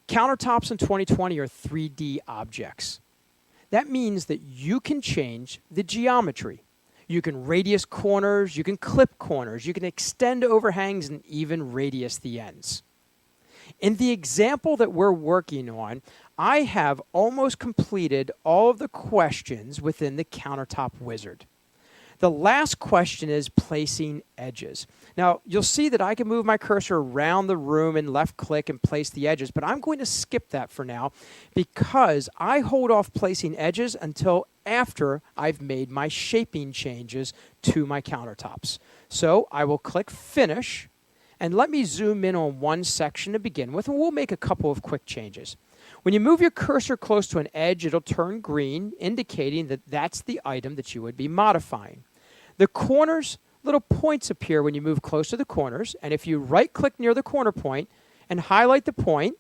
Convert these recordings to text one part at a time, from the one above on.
Countertops in 2020 are 3D objects. That means that you can change the geometry. You can radius corners, you can clip corners, you can extend overhangs, and even radius the ends. In the example that we're working on, I have almost completed all of the questions within the Countertop Wizard. The last question is placing edges. Now, you'll see that I can move my cursor around the room and left click and place the edges, but I'm going to skip that for now because I hold off placing edges until after I've made my shaping changes to my countertops. So I will click Finish, and let me zoom in on one section to begin with, and we'll make a couple of quick changes. When you move your cursor close to an edge, it'll turn green, indicating that that's the item that you would be modifying. The corners, little points appear when you move close to the corners, and if you right-click near the corner point and highlight the point,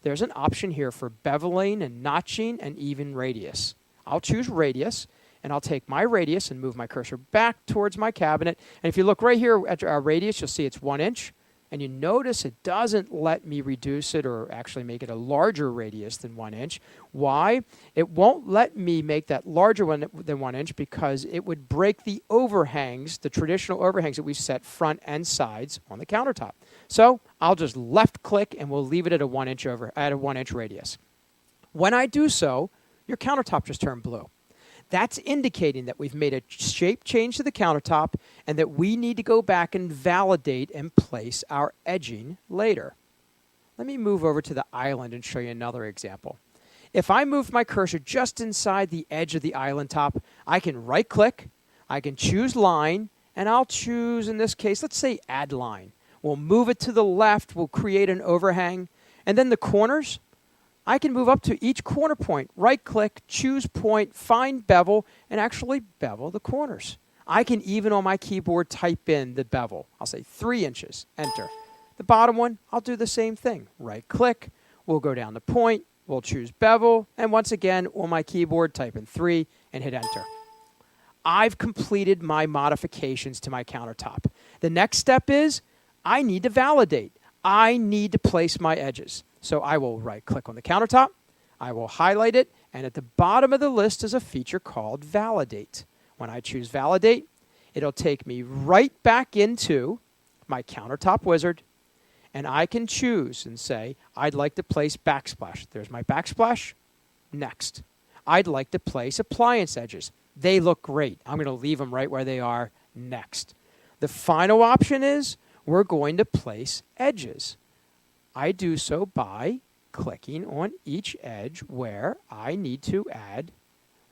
there's an option here for beveling and notching and even radius. I'll choose radius, and I'll take my radius and move my cursor back towards my cabinet. And if you look right here at our radius, you'll see it's 1 inch. And you notice it doesn't let me reduce it or actually make it a larger radius than 1 inch. Why? It won't let me make that larger one than 1 inch because it would break the overhangs, the traditional overhangs that we've set front and sides on the countertop. So I'll just left click and we'll leave it at a 1 inch radius. When I do so, your countertop just turned blue. That's indicating that we've made a shape change to the countertop and that we need to go back and validate and place our edging later. Let me move over to the island and show you another example. If I move my cursor just inside the edge of the island top, I can right-click, I can choose line, and I'll choose, in this case, let's say add line. We'll move it to the left, we'll create an overhang, and then the corners, I can move up to each corner point, right-click, choose point, find bevel, and actually bevel the corners. I can even on my keyboard type in the bevel. I'll say 3 inches, enter. The bottom one, I'll do the same thing. Right-click, we'll go down the point, we'll choose bevel, and once again on my keyboard type in 3 and hit enter. I've completed my modifications to my countertop. The next step is I need to validate. I need to place my edges. So I will right-click on the countertop, I will highlight it, and at the bottom of the list is a feature called Validate. When I choose Validate, it'll take me right back into my Countertop Wizard, and I can choose and say, I'd like to place backsplash. There's my backsplash. Next. I'd like to place appliance edges. They look great. I'm going to leave them right where they are. Next. The final option is we're going to place edges. I do so by clicking on each edge where I need to add.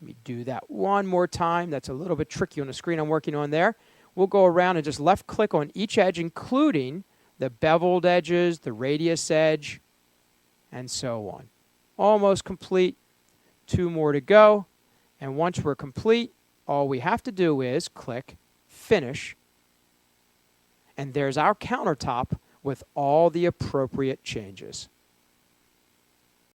Let me do that one more time. That's a little bit tricky on the screen I'm working on there. We'll go around and just left click on each edge, including the beveled edges, the radius edge, and so on. Almost complete. 2 more to go. And once we're complete, all we have to do is click Finish. And there's our countertop with all the appropriate changes.